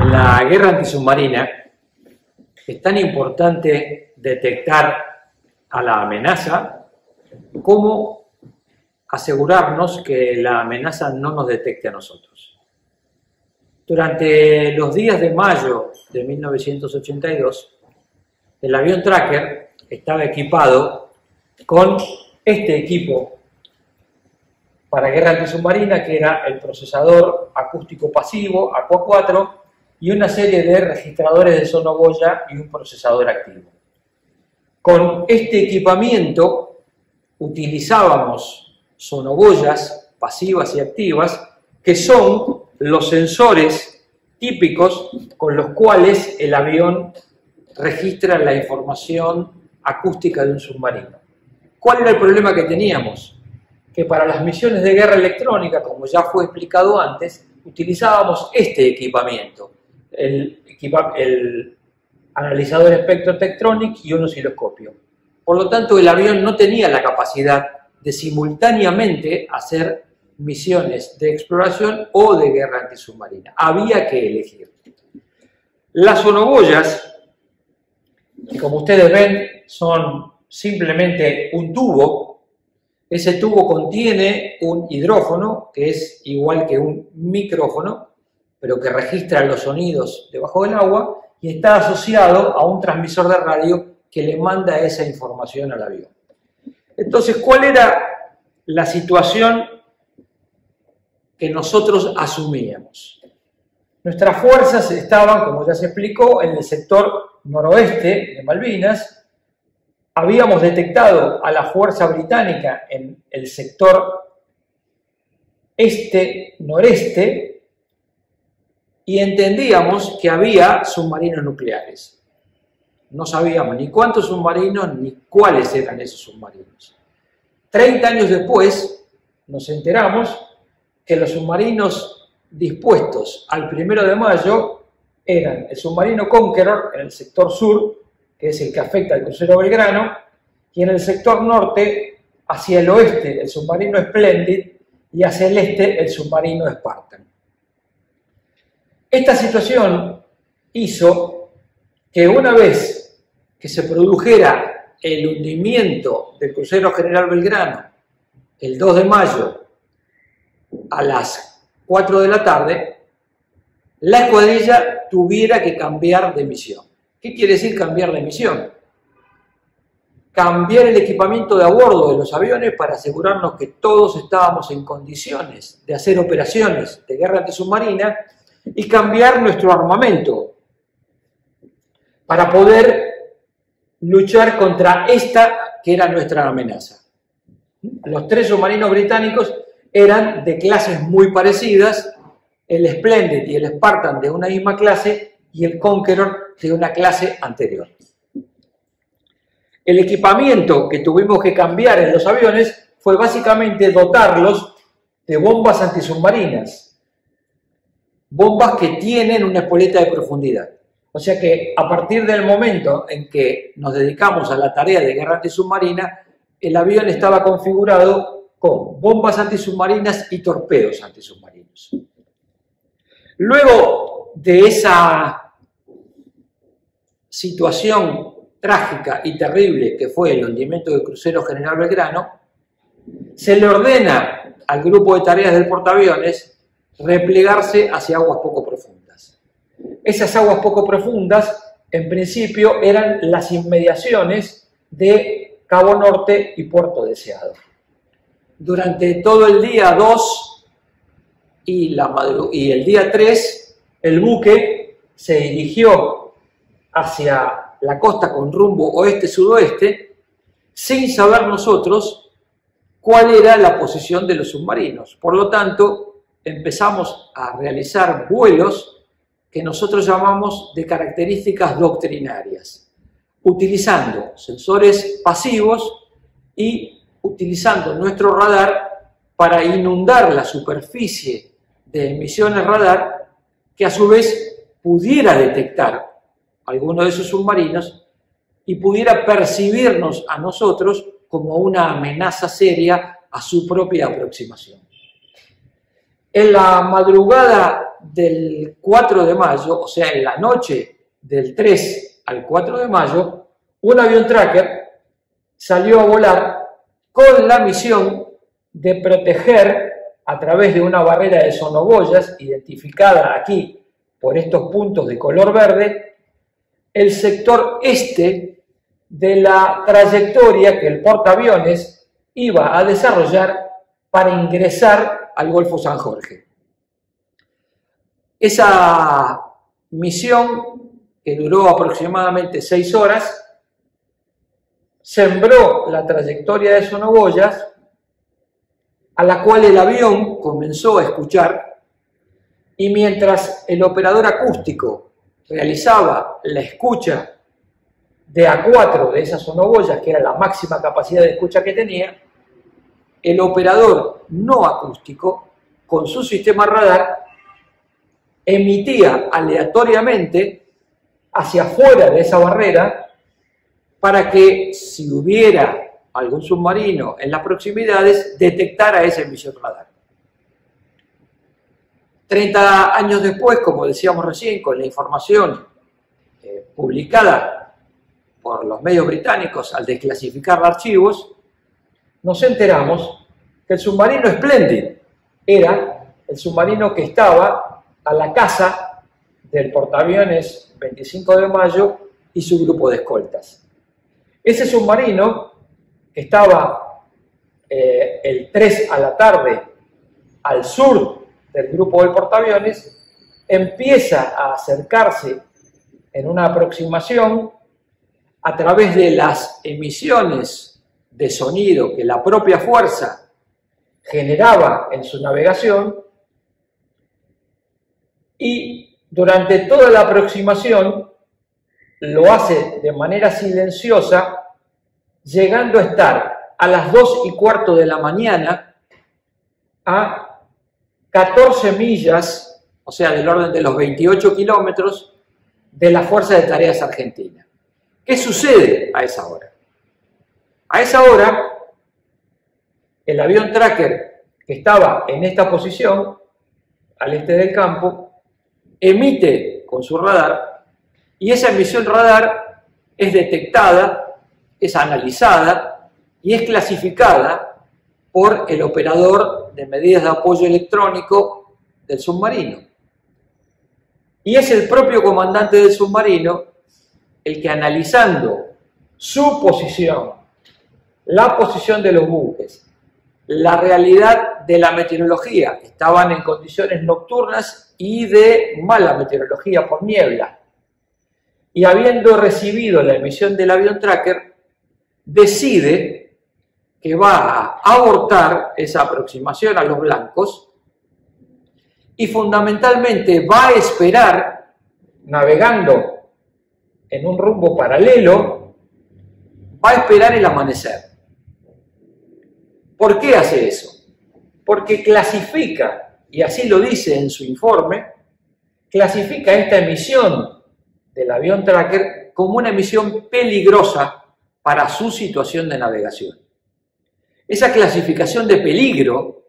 La guerra antisubmarina es tan importante detectar a la amenaza como asegurarnos que la amenaza no nos detecte a nosotros. Durante los días de mayo de 1982, el avión Tracker estaba equipado con este equipo para guerra antisubmarina, que era el procesador acústico pasivo, Aqua 4, y una serie de registradores de sonoboya y un procesador activo. Con este equipamiento utilizábamos sonoboyas pasivas y activas, que son los sensores típicos con los cuales el avión registra la información acústica de un submarino. ¿Cuál era el problema que teníamos? Que para las misiones de guerra electrónica, como ya fue explicado antes, utilizábamos este equipamiento, el analizador espectrotectrónico y un osciloscopio. Por lo tanto, el avión no tenía la capacidad de simultáneamente hacer misiones de exploración o de guerra antisubmarina. Había que elegir. Las sonoboyas, que como ustedes ven son simplemente un tubo. Ese tubo contiene un hidrófono, que es igual que un micrófono, pero que registra los sonidos debajo del agua, y está asociado a un transmisor de radio que le manda esa información al avión. Entonces, ¿cuál era la situación que nosotros asumíamos? Nuestras fuerzas estaban, como ya se explicó, en el sector noroeste de Malvinas. Habíamos detectado a la fuerza británica en el sector este-noreste, y entendíamos que había submarinos nucleares. No sabíamos ni cuántos submarinos ni cuáles eran esos submarinos. 30 años después nos enteramos que los submarinos dispuestos al 1 de mayo eran el submarino Conqueror en el sector sur, que es el que afecta al crucero Belgrano, y en el sector norte, hacia el oeste, el submarino Splendid, y hacia el este, el submarino Spartan. Esta situación hizo que una vez que se produjera el hundimiento del crucero General Belgrano el 2 de mayo a las 4 de la tarde, la escuadrilla tuviera que cambiar de misión. ¿Qué quiere decir cambiar de misión? Cambiar el equipamiento de a bordo de los aviones para asegurarnos que todos estábamos en condiciones de hacer operaciones de guerra antisubmarina, y cambiar nuestro armamento para poder luchar contra esta que era nuestra amenaza. Los 3 submarinos británicos eran de clases muy parecidas, el Splendid y el Spartan de una misma clase y el Conqueror de una clase anterior. El equipamiento que tuvimos que cambiar en los aviones fue básicamente dotarlos de bombas antisubmarinas. Bombas que tienen una espoleta de profundidad. O sea que a partir del momento en que nos dedicamos a la tarea de guerra antisubmarina, el avión estaba configurado con bombas antisubmarinas y torpedos antisubmarinos. Luego de esa situación trágica y terrible que fue el hundimiento del crucero General Belgrano, se le ordena al grupo de tareas del portaaviones replegarse hacia aguas poco profundas. Esas aguas poco profundas, en principio, eran las inmediaciones de Cabo Norte y Puerto Deseado. Durante todo el día 2 y el día 3, el buque se dirigió hacia la costa con rumbo oeste-sudoeste, sin saber nosotros cuál era la posición de los submarinos. Por lo tanto, empezamos a realizar vuelos que nosotros llamamos de características doctrinarias, utilizando sensores pasivos y utilizando nuestro radar para inundar la superficie de emisiones radar, que a su vez pudiera detectar alguno de esos submarinos y pudiera percibirnos a nosotros como una amenaza seria a su propia aproximación. En la madrugada del 4 de mayo, o sea, en la noche del 3 al 4 de mayo, un avión tracker salió a volar con la misión de proteger a través de una barrera de sonoboyas, identificada aquí por estos puntos de color verde, el sector este de la trayectoria que el portaaviones iba a desarrollar para ingresar al Golfo San Jorge. Esa misión, que duró aproximadamente 6 horas, sembró la trayectoria de sonoboyas, a la cual el avión comenzó a escuchar, y mientras el operador acústico realizaba la escucha de A4 de esas sonoboyas, que era la máxima capacidad de escucha que tenía, el operador no acústico, con su sistema radar, emitía aleatoriamente hacia afuera de esa barrera para que, si hubiera algún submarino en las proximidades, detectara esa emisión radar. 30 años después, como decíamos recién, con la información publicada por los medios británicos al desclasificar archivos, nos enteramos que el submarino Splendid era el submarino que estaba a la caza del portaaviones 25 de mayo y su grupo de escoltas. Ese submarino, que estaba el 3 a la tarde al sur del grupo del portaaviones, empieza a acercarse en una aproximación a través de las emisiones de sonido que la propia fuerza generaba en su navegación, y durante toda la aproximación lo hace de manera silenciosa, llegando a estar a las 2:15 de la mañana a 14 millas, o sea, del orden de los 28 kilómetros, de la Fuerza de Tareas Argentina. ¿Qué sucede a esa hora? A esa hora, el avión tracker que estaba en esta posición, al este del campo, emite con su radar, y esa emisión radar es detectada, es analizada y es clasificada por el operador de medidas de apoyo electrónico del submarino. Y es el propio comandante del submarino el que, analizando su posición, la posición de los buques, la realidad de la meteorología, estaban en condiciones nocturnas y de mala meteorología por niebla, y habiendo recibido la emisión del avión tracker, decide que va a abortar esa aproximación a los blancos y fundamentalmente va a esperar, navegando en un rumbo paralelo, va a esperar el amanecer. ¿Por qué hace eso? Porque clasifica, y así lo dice en su informe, clasifica esta emisión del avión tracker como una emisión peligrosa para su situación de navegación. Esa clasificación de peligro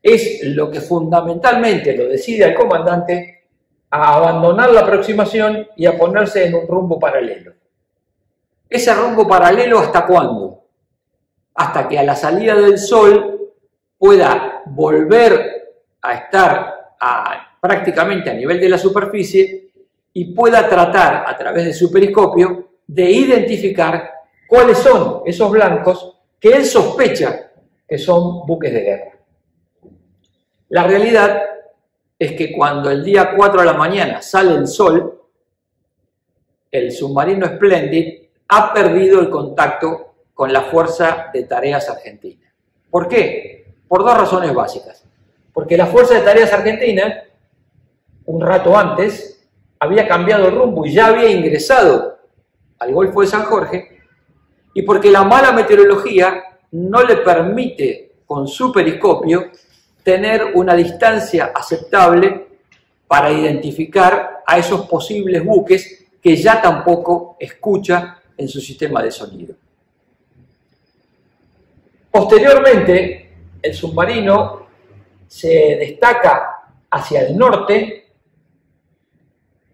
es lo que fundamentalmente lo decide al comandante a abandonar la aproximación y a ponerse en un rumbo paralelo. ¿Ese rumbo paralelo hasta cuándo? Hasta que a la salida del sol pueda volver a estar prácticamente a nivel de la superficie y pueda tratar a través de su periscopio de identificar cuáles son esos blancos que él sospecha que son buques de guerra. La realidad es que cuando el día 4 de la mañana sale el sol, el submarino Splendid ha perdido el contacto con la Fuerza de Tareas Argentina. ¿Por qué? Por dos razones básicas. Porque la Fuerza de Tareas Argentina, un rato antes, había cambiado el rumbo y ya había ingresado al Golfo de San Jorge, y porque la mala meteorología no le permite con su periscopio tener una distancia aceptable para identificar a esos posibles buques que ya tampoco escucha en su sistema de sonido. Posteriormente, el submarino se destaca hacia el norte,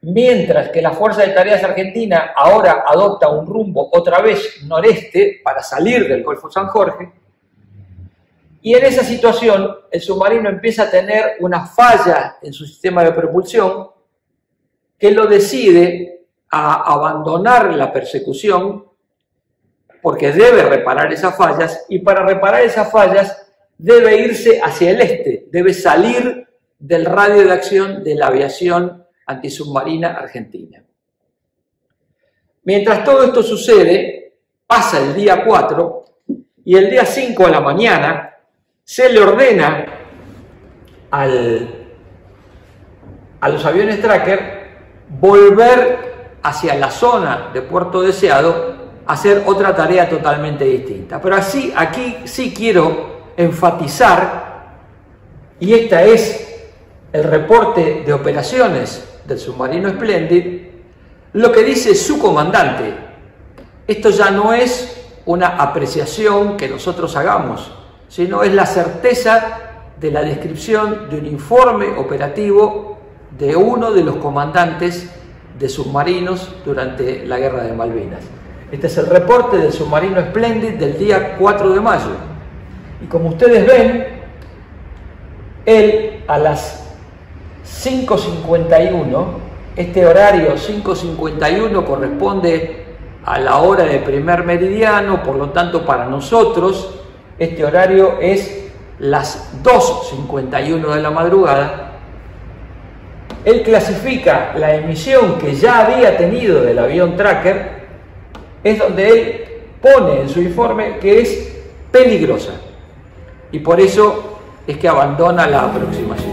mientras que la Fuerza de Tareas Argentina ahora adopta un rumbo otra vez noreste para salir del Golfo San Jorge. Y en esa situación, el submarino empieza a tener una falla en su sistema de propulsión que lo decide a abandonar la persecución porque debe reparar esas fallas, y para reparar esas fallas debe irse hacia el este, debe salir del radio de acción de la aviación antisubmarina argentina. Mientras todo esto sucede, pasa el día 4 y el día 5 a la mañana se le ordena a los aviones tracker volver hacia la zona de Puerto Deseado a hacer otra tarea totalmente distinta. Pero aquí sí quiero enfatizar, y este es el reporte de operaciones del submarino Splendid, lo que dice su comandante. Esto ya no es una apreciación que nosotros hagamos, sino es la certeza de la descripción de un informe operativo de uno de los comandantes de submarinos durante la Guerra de Malvinas. Este es el reporte del submarino Splendid del día 4 de mayo. Y como ustedes ven, él a las 5:51, este horario 5:51 corresponde a la hora del primer meridiano, por lo tanto para nosotros este horario es las 2:51 de la madrugada. Él clasifica la emisión que ya había tenido del avión tracker, es donde él pone en su informe que es peligrosa, y por eso es que abandona la aproximación.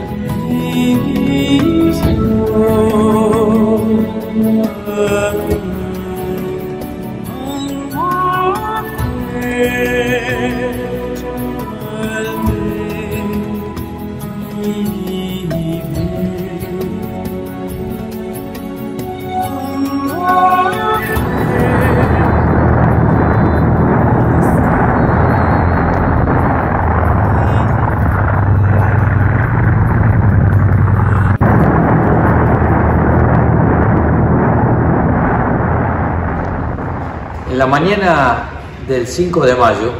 En la mañana del 5 de mayo,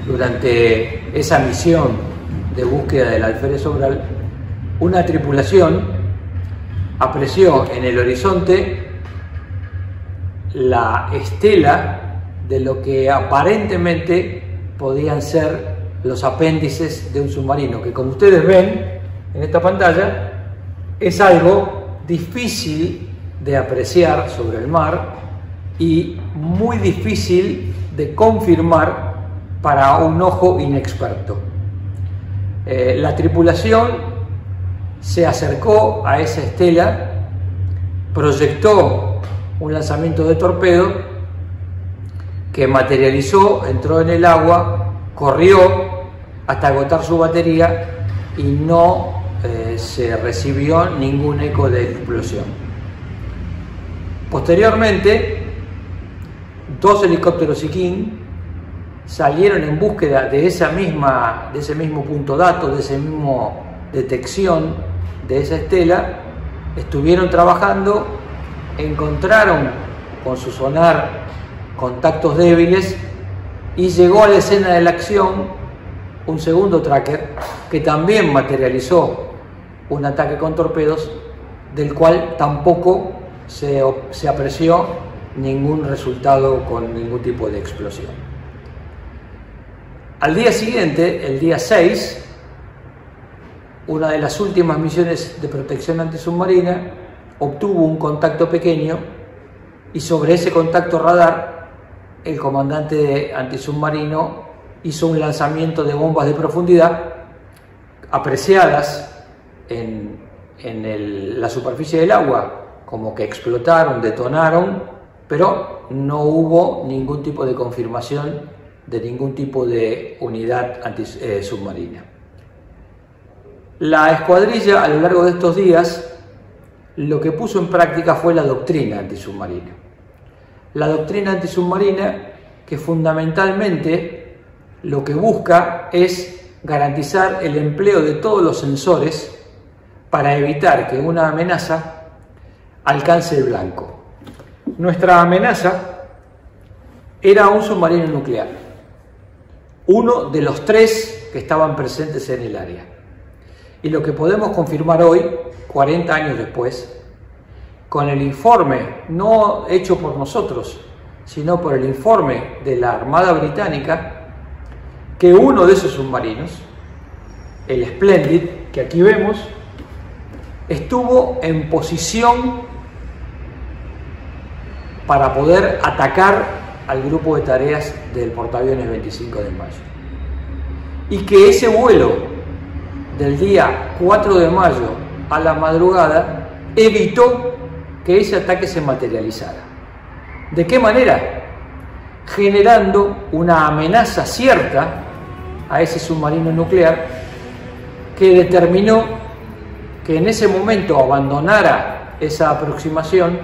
durante esa misión de búsqueda del alférez Sobral, una tripulación apreció en el horizonte la estela de lo que aparentemente podían ser los apéndices de un submarino, que como ustedes ven en esta pantalla, es algo difícil de apreciar sobre el mar y muy difícil de confirmar para un ojo inexperto. La tripulación se acercó a esa estela, proyectó un lanzamiento de torpedo que materializó, entró en el agua, corrió hasta agotar su batería y no se recibió ningún eco de explosión. Posteriormente, 2 helicópteros Siquín salieron en búsqueda de ese mismo punto dato, de esa misma detección de esa estela. Estuvieron trabajando, encontraron con su sonar contactos débiles y llegó a la escena de la acción un segundo tracker que también materializó un ataque con torpedos, del cual tampoco se apreció ningún resultado con ningún tipo de explosión. Al día siguiente, el día 6, una de las últimas misiones de protección antisubmarina obtuvo un contacto pequeño, y sobre ese contacto radar el comandante antisubmarino hizo un lanzamiento de bombas de profundidad apreciadas en la superficie del agua, como que explotaron, detonaron, pero no hubo ningún tipo de confirmación de ningún tipo de unidad submarina. La escuadrilla, a lo largo de estos días, lo que puso en práctica fue la doctrina antisubmarina. La doctrina antisubmarina que fundamentalmente lo que busca es garantizar el empleo de todos los sensores para evitar que una amenaza alcance el blanco. Nuestra amenaza era un submarino nuclear, uno de los 3 que estaban presentes en el área. Y lo que podemos confirmar hoy, 40 años después, con el informe no hecho por nosotros, sino por el informe de la Armada Británica, que uno de esos submarinos, el Splendid, que aquí vemos, estuvo en posición para poder atacar al grupo de tareas del portaaviones 25 de mayo. Y que ese vuelo del día 4 de mayo a la madrugada evitó que ese ataque se materializara. ¿De qué manera? Generando una amenaza cierta a ese submarino nuclear que determinó que en ese momento abandonara esa aproximación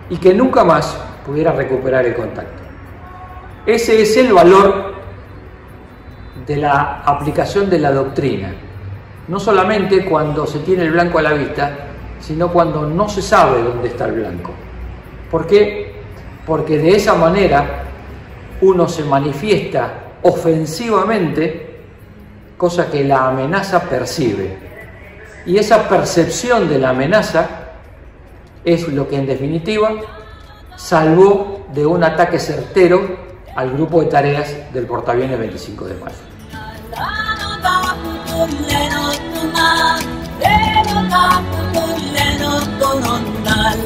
y que nunca más pudiera recuperar el contacto. Ese es el valor de la aplicación de la doctrina, no solamente cuando se tiene el blanco a la vista, sino cuando no se sabe dónde está el blanco. ¿Por qué? Porque de esa manera uno se manifiesta ofensivamente, cosa que la amenaza percibe. Y esa percepción de la amenaza es lo que en definitiva salvó de un ataque certero al grupo de tareas del portaaviones 25 de mayo.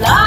La